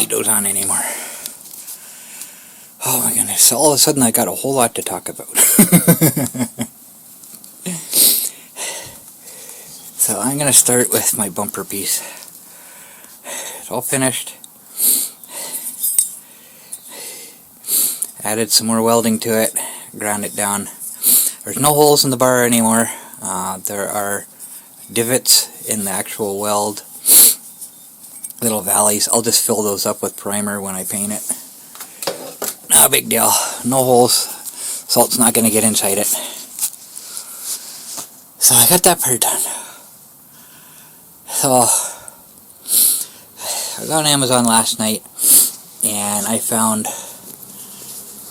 need those on anymore. Oh my goodness, all of a sudden I got a whole lot to talk about. So I'm going to start with my bumper piece. It's all finished. Added some more welding to it, ground it down. There's no holes in the bar anymore. There are divots in the actual weld, little valleys. I'll just fill those up with primer when I paint it. No big deal. No holes. Salt's not going to get inside it. So I got that part done. So I was on Amazon last night and I found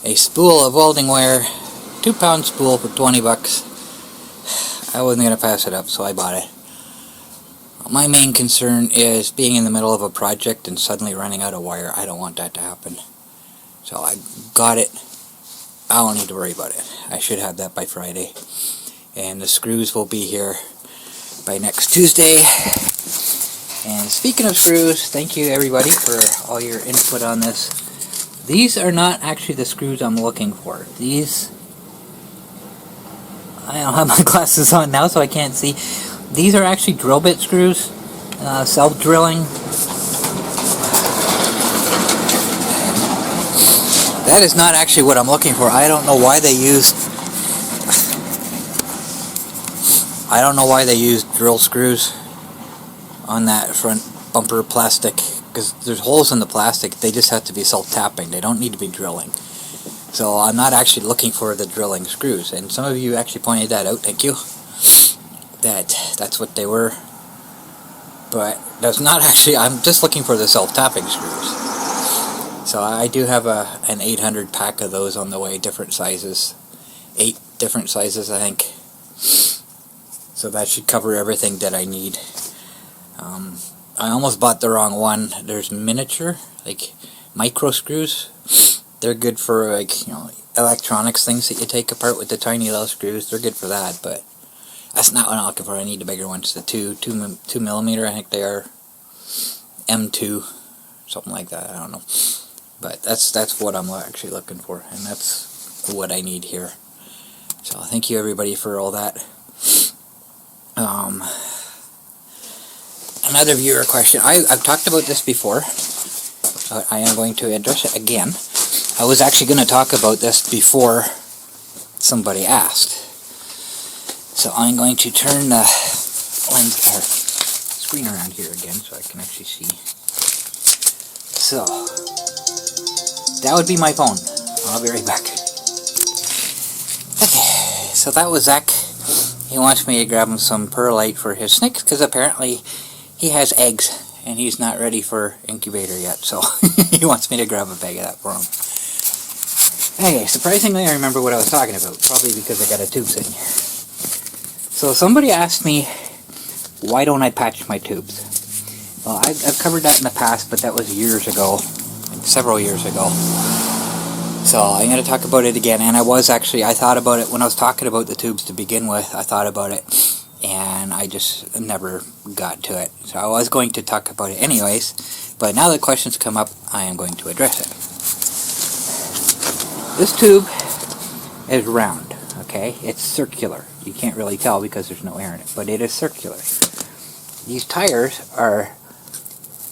a spool of welding wire, 2-pound spool for 20 bucks. I wasn't going to pass it up, so I bought it. My main concern is being in the middle of a project and suddenly running out of wire. I don't want that to happen. So I got it. I don't need to worry about it. I should have that by Friday. And the screws will be here by next Tuesday. And speaking of screws, thank you everybody for all your input on this. These are not actually the screws I'm looking for. These, I don't have my glasses on now so I can't see. These are actually drill bit screws, self-drilling. That is not actually what I'm looking for. I don't know why they used drill screws on that front bumper plastic, because there's holes in the plastic. They just have to be self-tapping. They don't need to be drilling. So I'm not actually looking for the drilling screws. And some of you actually pointed that out. Thank you. That's what they were. But that's not actually. I'm just looking for the self-tapping screws. So I do have an 800 pack of those on the way, different sizes. 8 different sizes, I think. So that should cover everything that I need. I almost bought the wrong one. There's miniature, like micro screws. They're good for, like, you know, electronics things that you take apart with the tiny little screws. They're good for that, but that's not what I'm looking for. I need the bigger ones, the 2 millimeter. I think they are M2, something like that. I don't know. But that's what I'm actually looking for, and that's what I need here. So thank you everybody for all that. Another viewer question. I've talked about this before, but I am going to address it again. I was actually going to talk about this before somebody asked. So I'm going to turn the screen around here again so I can actually see. So that would be my phone. I'll be right back. Okay, so that was Zach. He wants me to grab him some perlite for his snakes, because apparently he has eggs and he's not ready for incubator yet, so he wants me to grab a bag of that for him. Okay, surprisingly I remember what I was talking about, probably because I got a tube sitting here. So somebody asked me, why don't I patch my tubes? Well, I've covered that in the past, but that was years ago, several years ago. So I'm going to talk about it again, and I thought about it when I was talking about the tubes to begin with. I thought about it, and I just never got to it. So I was going to talk about it anyways, but now that questions come up, I am going to address it. This tube is round, okay? It's circular. You can't really tell because there's no air in it, but it is circular. These tires are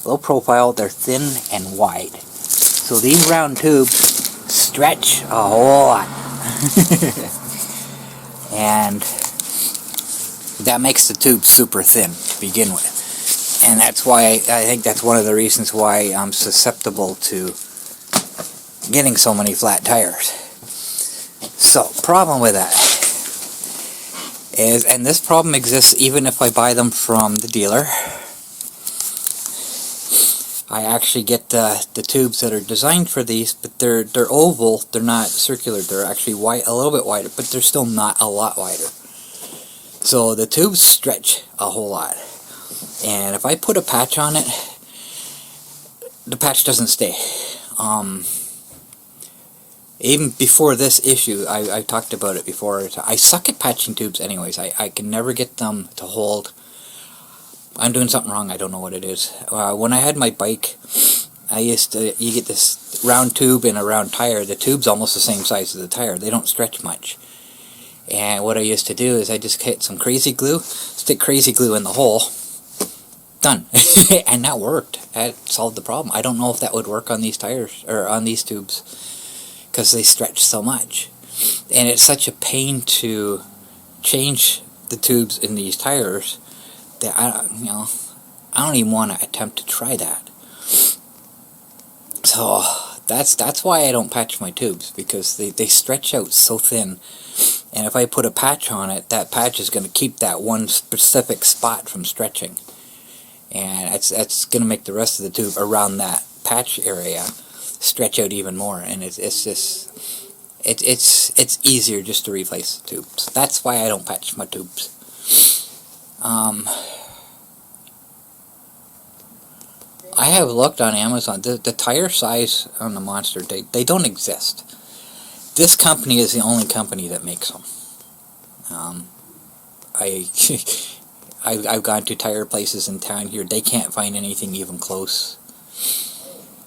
low profile, they're thin and wide. So these round tubes stretch a whole lot. And that makes the tube super thin to begin with. And that's why I think that's one of the reasons why I'm susceptible to getting so many flat tires. So, problem with that is, and this problem exists even if I buy them from the dealer, I actually get the tubes that are designed for these, but they're oval, they're not circular, they're actually wide, a little bit wider, but they're still not a lot wider. So the tubes stretch a whole lot. And if I put a patch on it, the patch doesn't stay. Even before this issue, I talked about it before. I suck at patching tubes anyways. I can never get them to hold. I'm doing something wrong. I don't know what it is. When I had my bike, you get this round tube and a round tire. The tube's almost the same size as the tire. They don't stretch much. And what I used to do is I just hit some crazy glue, stick crazy glue in the hole, done. And that worked. That solved the problem. I don't know if that would work on these tires, or on these tubes, because they stretch so much. And it's such a pain to change the tubes in these tires that I don't even want to attempt to try that. So that's why I don't patch my tubes, because they stretch out so thin. And if I put a patch on it, that patch is going to keep that one specific spot from stretching. And that's going to make the rest of the tube around that patch area stretch out even more. And it's easier just to replace the tubes. That's why I don't patch my tubes. I have looked on Amazon. The tire size on the Monster, they don't exist. This company is the only company that makes them. I've gone to tire places in town here. They can't find anything even close.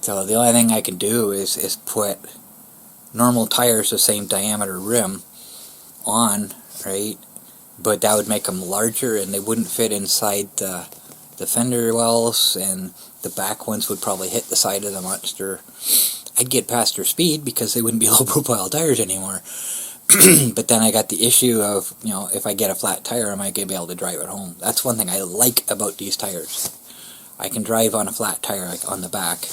So the only thing I can do is put normal tires, the same diameter rim, on, right? But that would make them larger, and they wouldn't fit inside the fender wells, and the back ones would probably hit the side of the Monster. I'd get past their speed because they wouldn't be low profile tires anymore. But then I got the issue of, if I get a flat tire, am I going to be able to drive it home? That's one thing I like about these tires. I can drive on a flat tire, like on the back.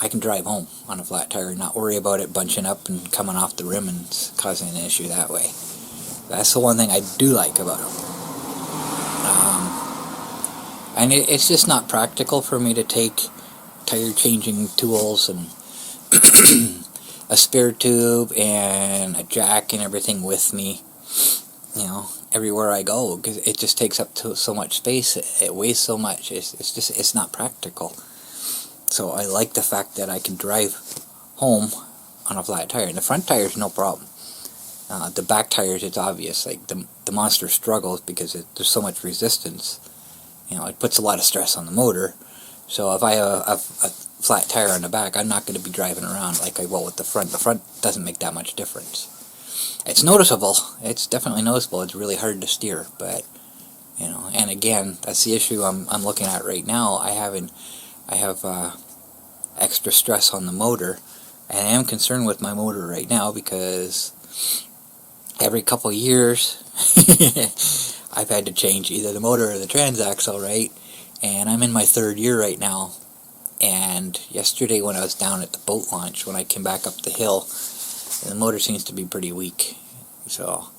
I can drive home on a flat tire and not worry about it bunching up and coming off the rim and causing an issue that way. That's the one thing I do like about them. And it's just not practical for me to take tire changing tools and a spare tube and a jack and everything with me, everywhere I go, because it just takes up so much space. It weighs so much. It's not practical. So I like the fact that I can drive home on a flat tire. And the front tires, no problem. The back tires, it's obvious. Like the Monster struggles because there's so much resistance. It puts a lot of stress on the motor. So if I have a flat tire on the back, I'm not going to be driving around like I will with the front. The front doesn't make that much difference. It's noticeable. It's definitely noticeable. It's really hard to steer, but and again, that's the issue I'm looking at right now. I have extra stress on the motor, and I am concerned with my motor right now because every couple years I've had to change either the motor or the transaxle, right? And I'm in my 3rd year right now. And yesterday when I was down at the boat launch, when I came back up the hill, the motor seems to be pretty weak. So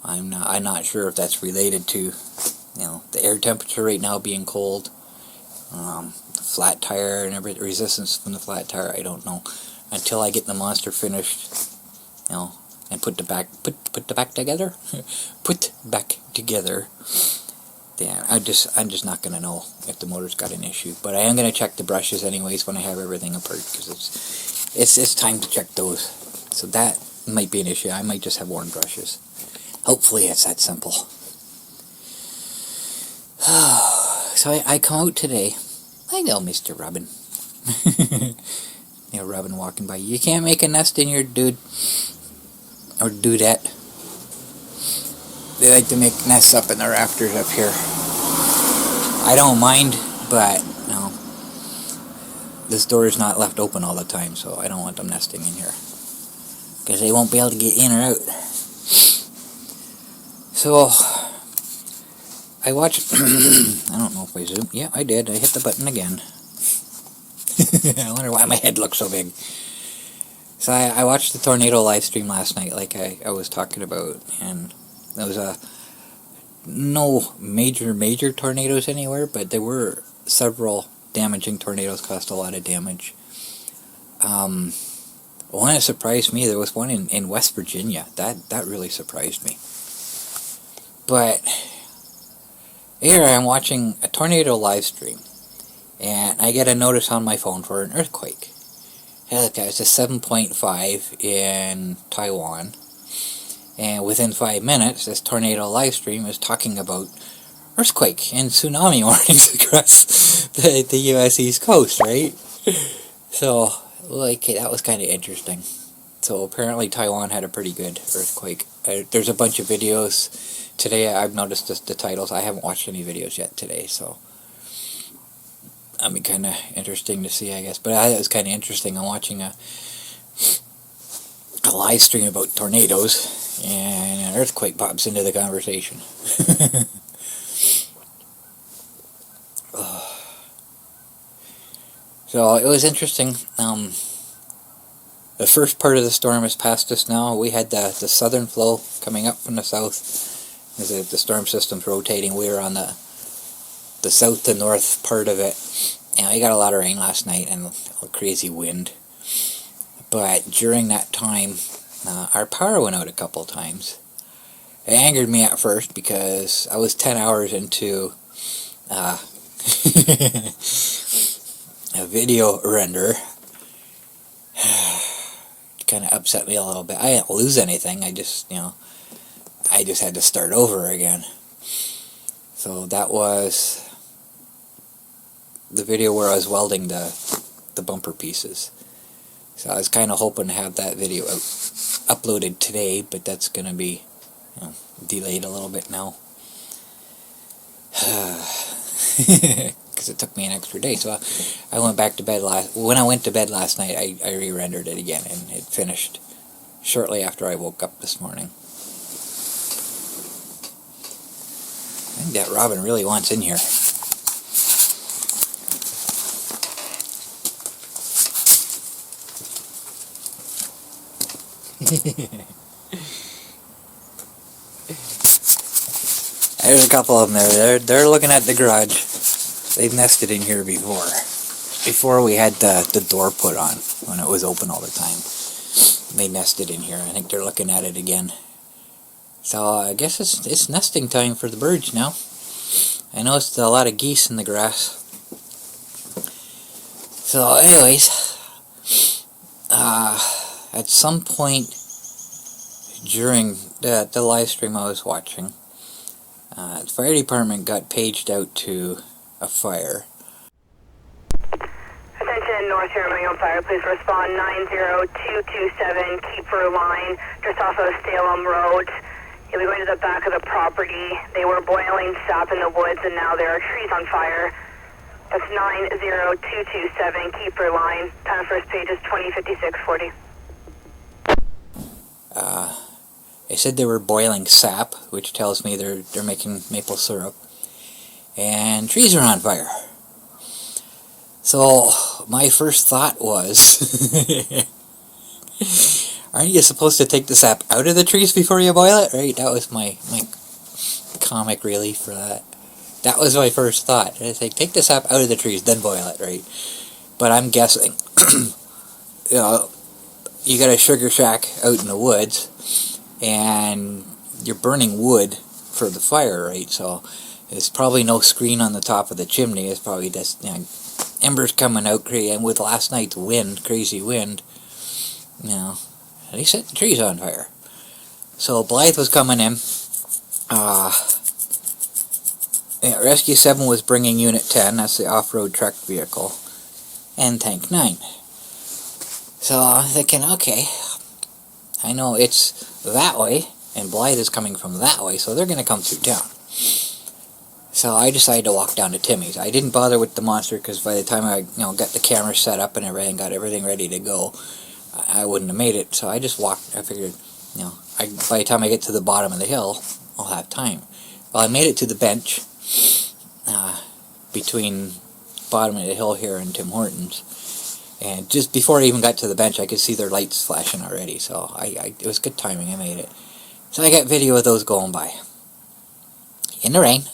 I'm not sure if that's related to the air temperature right now being cold, the flat tire and every resistance from the flat tire. I don't know until I get the Monster finished, and put back together. Then I'm just not gonna know if the motor's got an issue. But I am gonna check the brushes anyways when I have everything apart, because it's time to check those. So that might be an issue. I might just have worn brushes. Hopefully it's that simple. So I come out today. I know, Mr. Robin. Robin walking by. You can't make a nest in your dude. Or dudette. They like to make nests up in the rafters up here. I don't mind, but this door is not left open all the time, so I don't want them nesting in here, because they won't be able to get in or out. So I watched. I don't know if I zoomed. Yeah, I did. I hit the button again. I wonder why my head looks so big. So I watched the tornado live stream last night, like I was talking about, and there was no major tornadoes anywhere, but there were several damaging tornadoes, caused a lot of damage. One that surprised me, there was one in West Virginia. That really surprised me. But here I am watching a tornado live stream, and I get a notice on my phone for an earthquake. It's a 7.5 in Taiwan, and within 5 minutes, this tornado live stream is talking about earthquake and tsunami warnings across the U.S. East Coast, right? So, like, that was kind of interesting. So apparently Taiwan had a pretty good earthquake. There's a bunch of videos today. I've noticed just the titles. I haven't watched any videos yet today, so I mean, kind of interesting to see, I guess. But it was kind of interesting. I'm watching a live stream about tornadoes, and an earthquake pops into the conversation. So it was interesting. The first part of the storm is past us now. We had the southern flow coming up from the south. As the storm system's rotating, we were on the south to north part of it. And we got a lot of rain last night and a crazy wind. But during that time, our power went out a couple times. It angered me at first because I was 10 hours into a video render. Kind of upset me a little bit. I didn't lose anything. I just had to start over again. So that was the video where I was welding the bumper pieces. So I was kind of hoping to have that video uploaded today, but that's going to be delayed a little bit now. Because it took me an extra day. So I went back to bed when I went to bed last night, I re-rendered it again, and it finished shortly after I woke up this morning. I think that robin really wants in here. There's a couple of them there. They're looking at the garage. They've nested in here before. Before we had the door put on, when it was open all the time. They nested in here. I think they're looking at it again. So I guess it's nesting time for the birds now. I noticed a lot of geese in the grass. So anyways, at some point during the live stream I was watching, the fire department got paged out to a fire. Attention, North Carolina Fire, please respond 90227, Keeper Line, just off of Salem Road. You'll be going to the back of the property. They were boiling sap in the woods, and now there are trees on fire. That's 90227, Keeper Line. Time first page is 205640. They said they were boiling sap, which tells me they're making maple syrup. And trees are on fire. So my first thought was, aren't you supposed to take the sap out of the trees before you boil it? Right? That was my comic relief for that. That was my first thought. I say, take the sap out of the trees, then boil it, right? But I'm guessing, you got a sugar shack out in the woods, and you're burning wood for the fire, right? So there's probably no screen on the top of the chimney. It's probably just embers coming out, and with last night's wind, crazy wind, they set the trees on fire. So Blythe was coming in. Rescue 7 was bringing Unit 10, that's the off-road truck vehicle, and Tank 9. So I'm thinking, okay, I know it's that way, and Blythe is coming from that way, so they're going to come through town. So I decided to walk down to Timmy's. I didn't bother with the monster, because by the time I got the camera set up and everything, got everything ready to go, I wouldn't have made it. So I just walked. I figured, by the time I get to the bottom of the hill, I'll have time. Well, I made it to the bench between bottom of the hill here and Tim Hortons. And just before I even got to the bench, I could see their lights flashing already. So it was good timing. I made it. So I got video of those going by. In the rain.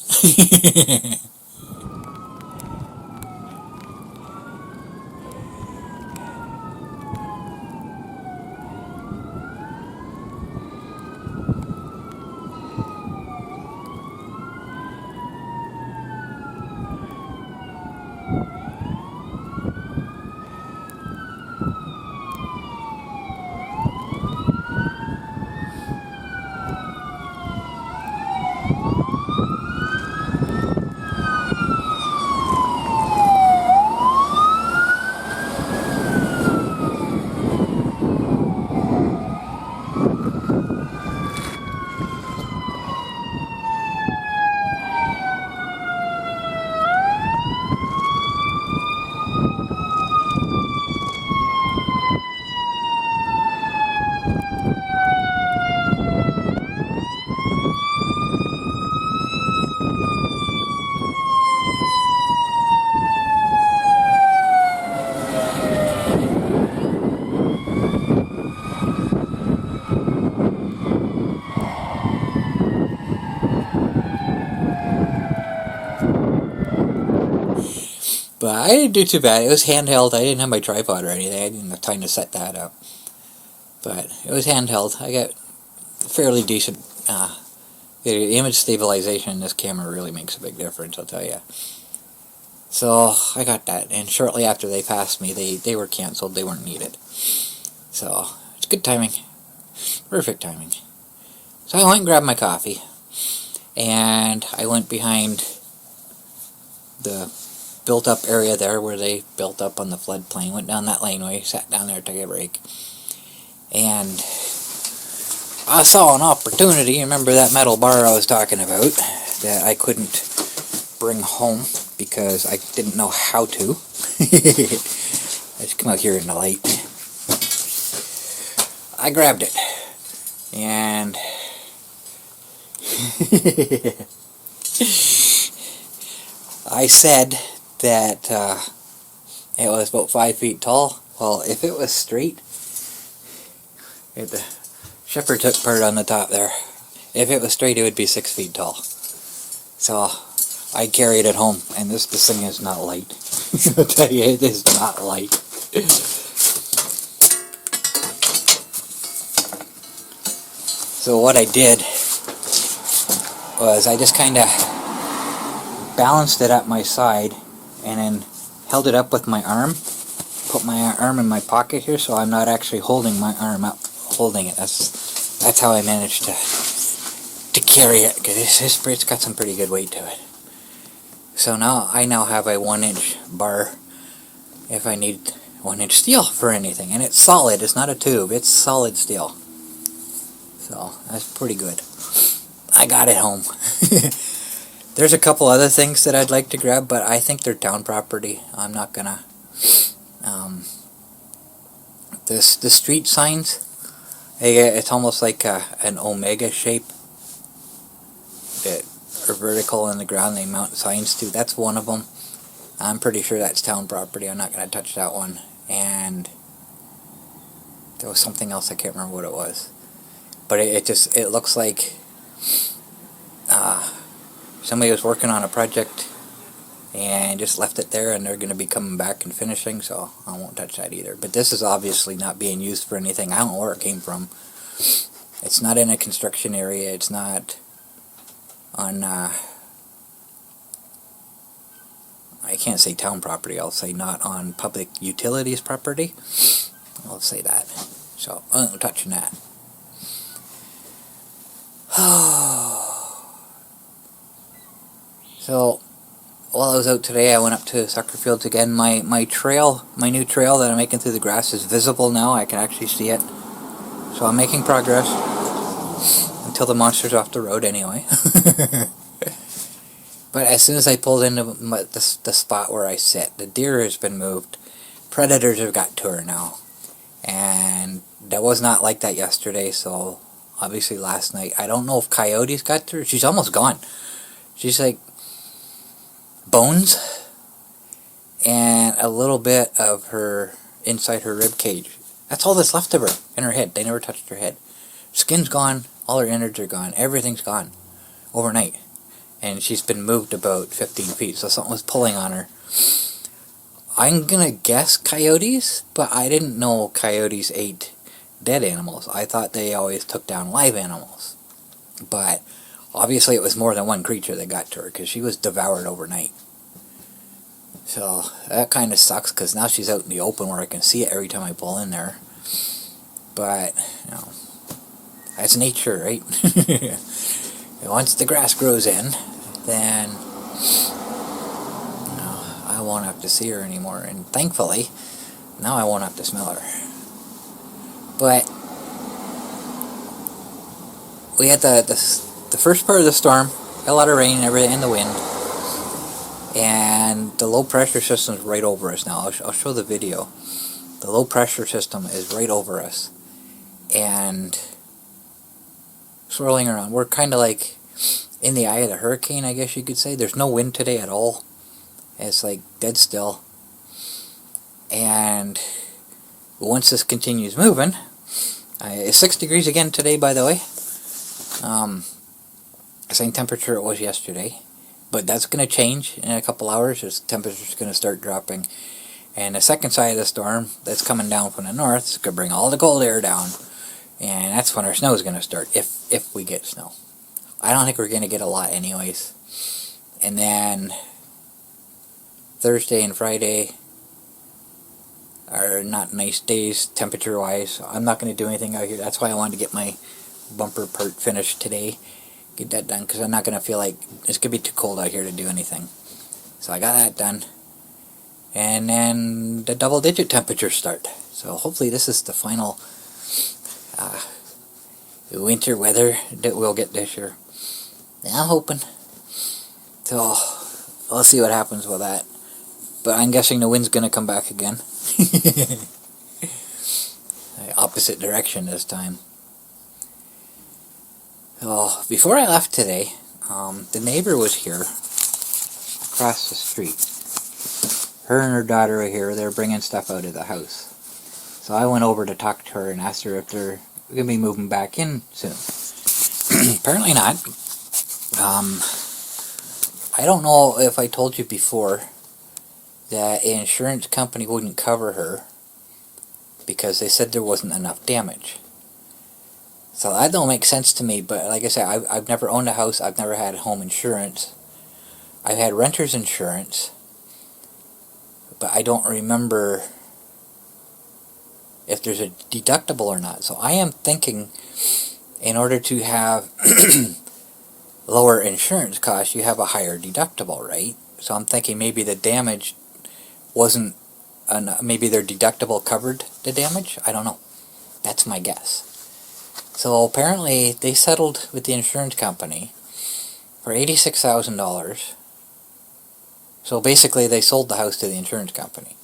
But I didn't do too bad. It was handheld. I didn't have my tripod or anything. I didn't have time to set that up. But it was handheld. I got fairly decent the image stabilization in this camera really makes a big difference, I'll tell you. So I got that, and shortly after they passed me, they were canceled. They weren't needed. So it's good timing. Perfect timing. So I went and grabbed my coffee, and I went behind the built-up area there where they built up on the floodplain. Went down that laneway, sat down there, took a break, and I saw an opportunity. Remember that metal bar I was talking about that I couldn't bring home because I didn't know how to. Let's come out here in the light. I grabbed it, and I said that it was about 5 feet tall. Well, if it was straight, the shepherd's hook part on the top there, if it was straight, it would be 6 feet tall. So I carried it home, and this thing is not light. I'll tell you, it is not light. So what I did was I just kind of balanced it at my side and then held it up with my arm. Put my arm in my pocket here, so I'm not actually holding my arm up, holding it. That's how I managed to carry it, because it's got some pretty good weight to it. So now I have a 1-inch bar if I need 1-inch steel for anything, and it's solid. It's not a tube. It's solid steel. So that's pretty good. I got it home. There's a couple other things that I'd like to grab, but I think they're town property. I'm not gonna. The street signs, it's almost like an omega shape that are vertical in the ground. They mount signs to. That's one of them. I'm pretty sure that's town property. I'm not gonna touch that one. And there was something else. I can't remember what it was. But it looks like somebody was working on a project and just left it there, and they're going to be coming back and finishing, so I won't touch that either. But this is obviously not being used for anything. I don't know where it came from. It's not in a construction area. It's not on, I can't say town property. I'll say not on public utilities property. I'll say that. So I'm not touching that. So while I was out today, I went up to soccer fields again. My new trail that I'm making through the grass is visible now. I can actually see it. So I'm making progress until the monster's off the road anyway. But as soon as I pulled into the spot where I sit, the deer has been moved. Predators have got to her now. And that was not like that yesterday, so obviously last night. I don't know if coyotes got to her. She's almost gone. She's like bones and a little bit of her inside her rib cage. That's all that's left of her in her head. They never touched her head. Skin's gone. All her innards are gone. Everything's gone overnight. And she's been moved about 15 feet. So something was pulling on her. I'm gonna guess coyotes, but I didn't know coyotes ate dead animals. I thought they always took down live animals. But obviously it was more than one creature that got to her, because she was devoured overnight. So that kind of sucks, because now she's out in the open where I can see it every time I pull in there. But, you know, that's nature, right? Once the grass grows in, then I won't have to see her anymore. And thankfully, now I won't have to smell her. But we had the first part of the storm, a lot of rain and everything, and the wind, and the low pressure system is right over us now. I'll show the video. The low pressure system is right over us and swirling around. We're kind of like in the eye of the hurricane, I guess you could say. There's no wind today at all. It's like dead still. And once this continues moving, it's 6 degrees again today, by the way. Same temperature it was yesterday. But that's going to change in a couple hours as temperature's going to start dropping. And the second side of the storm that's coming down from the north is going to bring all the cold air down. And that's when our snow is going to start, if we get snow. I don't think we're going to get a lot anyways. And then Thursday and Friday are not nice days temperature-wise. I'm not going to do anything out here. That's why I wanted to get my bumper part finished today. Get that done, because I'm not going to feel like it's going to be too cold out here to do anything. So I got that done. And then the double-digit temperatures start. So hopefully this is the final winter weather that we'll get this year. I'm hoping. So we'll see what happens with that. But I'm guessing the wind's going to come back again. The opposite direction this time. So before I left today, the neighbor was here across the street. Her and her daughter were here. They were bringing stuff out of the house. So I went over to talk to her and asked her if they're going to be moving back in soon. Apparently not. I don't know if I told you before that an insurance company wouldn't cover her because they said there wasn't enough damage. So that don't make sense to me, but like I said, I've never owned a house. I've never had home insurance. I've had renter's insurance, but I don't remember if there's a deductible or not. So I am thinking, in order to have lower insurance costs, you have a higher deductible, right? So I'm thinking maybe the damage wasn't, maybe their deductible covered the damage? I don't know. That's my guess. So apparently they settled with the insurance company for $86,000. So basically they sold the house to the insurance company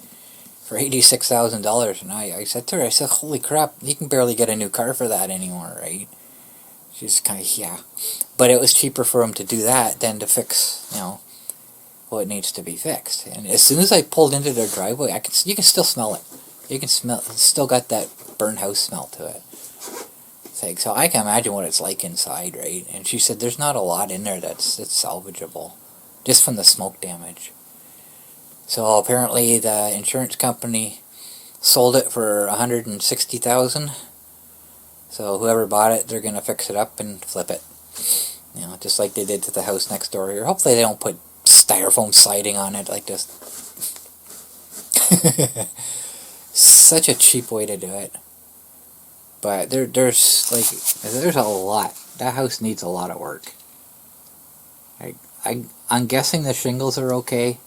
for $86,000, and I said to her, I said, holy crap, you can barely get a new car for that anymore, right? She's kind of, yeah. But it was cheaper for them to do that than to fix, what needs to be fixed. And as soon as I pulled into their driveway, you can still smell it. You can smell, it's still got that burnt house smell to it. It's like, so I can imagine what it's like inside, right? And she said there's not a lot in there that's salvageable, just from the smoke damage. So apparently the insurance company sold it for $160,000. So whoever bought it, they're gonna fix it up and flip it. Just like they did to the house next door here. Hopefully they don't put styrofoam siding on it like this. Such a cheap way to do it. But there's a lot. That house needs a lot of work. I'm guessing the shingles are okay.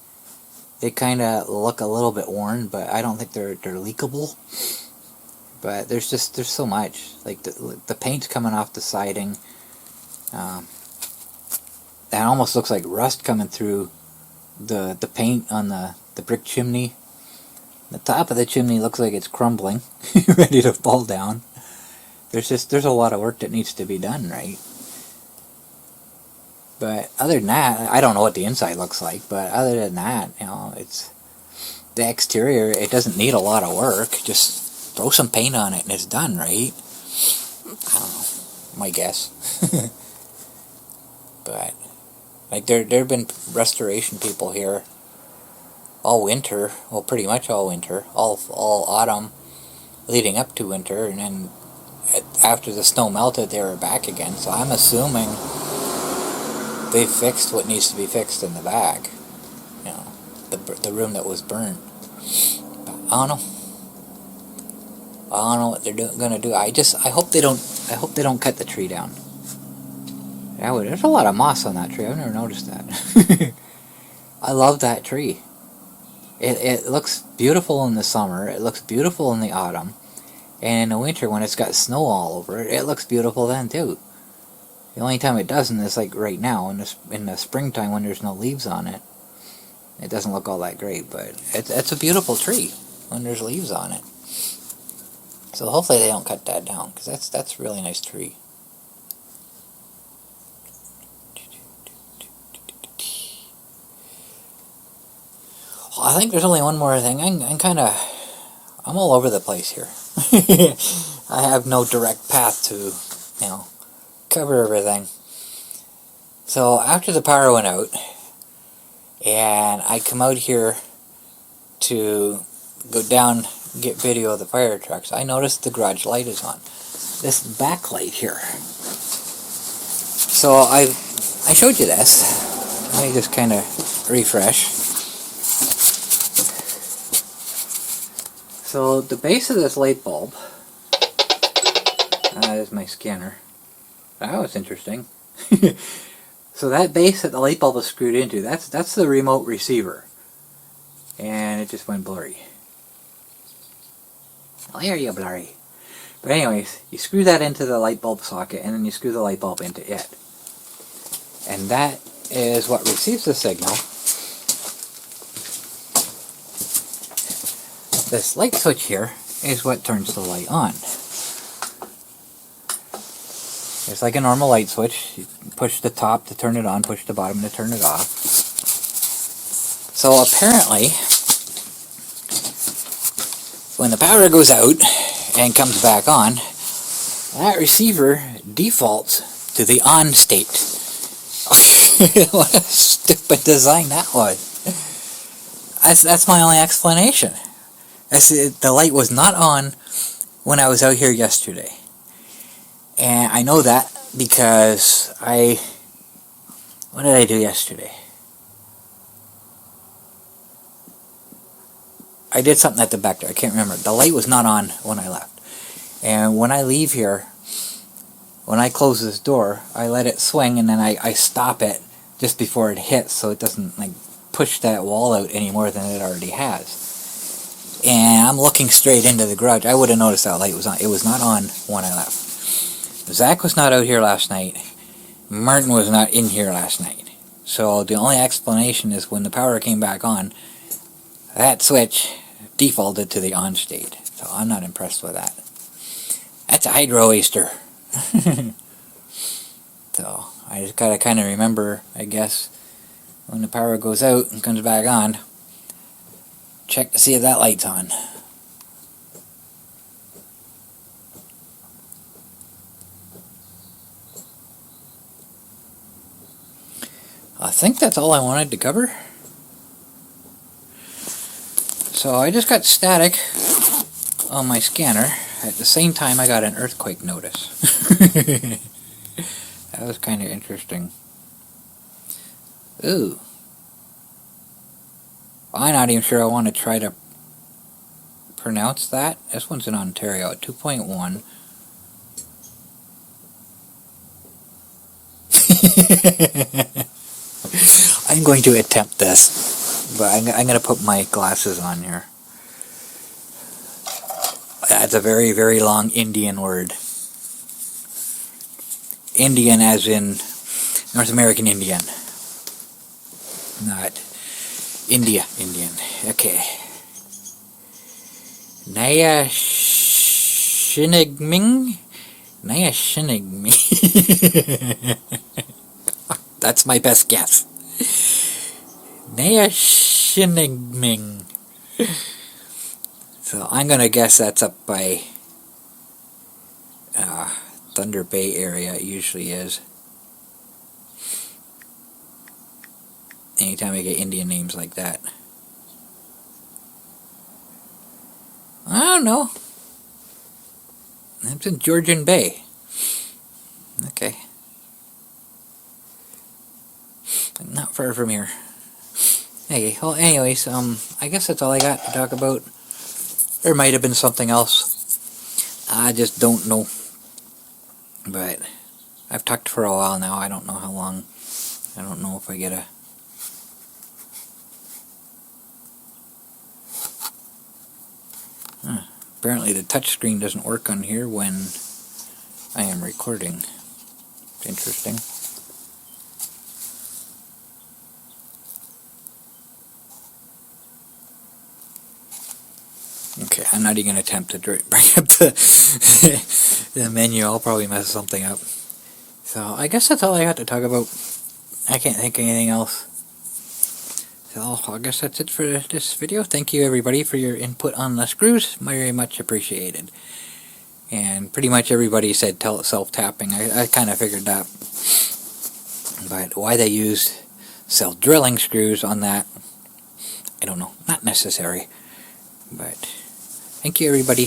They kind of look a little bit worn, but I don't think they're leakable. But there's so much. Like the paint's coming off the siding. That almost looks like rust coming through the paint on the brick chimney. The top of the chimney looks like it's crumbling, ready to fall down. There's a lot of work that needs to be done, right? But other than that, I don't know what the inside looks like, but other than that, it's the exterior, it doesn't need a lot of work. Just throw some paint on it and it's done, right? I don't know, my guess. But like there have been restoration people here all winter, well, pretty much all winter, all autumn leading up to winter, and then after the snow melted they were back again. So I'm assuming they fixed what needs to be fixed in the back, the room that was burned. But I don't know what they're gonna do. I hope they don't cut the tree down. There's a lot of moss on that tree. I've never noticed that. I love that tree. It looks beautiful in the summer. It looks beautiful in the autumn. And in the winter, when it's got snow all over it, it looks beautiful then too. The only time it doesn't is like right now, in the springtime when there's no leaves on it. It doesn't look all that great, but it's a beautiful tree when there's leaves on it. So hopefully they don't cut that down, because that's a really nice tree. Well, I think there's only one more thing. I'm all over the place here. I have no direct path to, cover everything. So after the power went out, and I come out here to go down get video of the fire trucks. I noticed the garage light is on. This backlight here. So I showed you this. Let me just kind of refresh. So the base of this light bulb, that is my scanner. That was interesting. So that base that the light bulb is screwed into, that's the remote receiver. And it just went blurry. Oh, there you blurry. But anyways, you screw that into the light bulb socket, and then you screw the light bulb into it. And that is what receives the signal. This light switch here is what turns the light on. It's like a normal light switch. You push the top to turn it on, push the bottom to turn it off. So apparently, when the power goes out and comes back on, that receiver defaults to the on state. What a stupid design that was. That's my only explanation. The light was not on when I was out here yesterday. And I know that because what did I do yesterday? I did something at the back there. I can't remember. The light was not on when I left. And when I leave here, when I close this door, I let it swing and then I stop it just before it hits so it doesn't like push that wall out any more than it already has. And I'm looking straight into the garage. I would have noticed that light was on. It was not on when I left. Zach was not out here last night. Martin was not in here last night. So the only explanation is when the power came back on, that switch defaulted to the on state. So I'm not impressed with that. That's a hydro waster. So I just gotta kind of remember, I guess, when the power goes out and comes back on, check to see if that light's on. I think that's all I wanted to cover. So I just got static on my scanner. At the same time I got an earthquake notice. That was kind of interesting. Ooh. I'm not even sure I want to try to pronounce that. This one's in Ontario at 2.1. I'm going to attempt this, but I'm going to put my glasses on here. That's a very, very long Indian word. Indian as in North American Indian. Not India Indian. Okay. Naya Shinigming? Naya Shinigming. That's my best guess. Naya Shinigming. So I'm gonna guess that's up by Thunder Bay area. It usually is. Anytime I get Indian names like that. I don't know. It's in Georgian Bay. Okay. Not far from here. Okay, well anyways, I guess that's all I got to talk about. There might have been something else. I just don't know. But I've talked for a while now. I don't know how long. I don't know if I get a... Apparently the touchscreen doesn't work on here when I am recording. It's interesting. Okay, I'm not even going to attempt to bring up the menu. I'll probably mess something up. So, I guess that's all I got to talk about. I can't think of anything else. So, I guess that's it for this video. Thank you, everybody, for your input on the screws. Very much appreciated. And pretty much everybody said self-tapping. I kind of figured that. But why they used sell drilling screws on that. I don't know, not necessary. But thank you, everybody.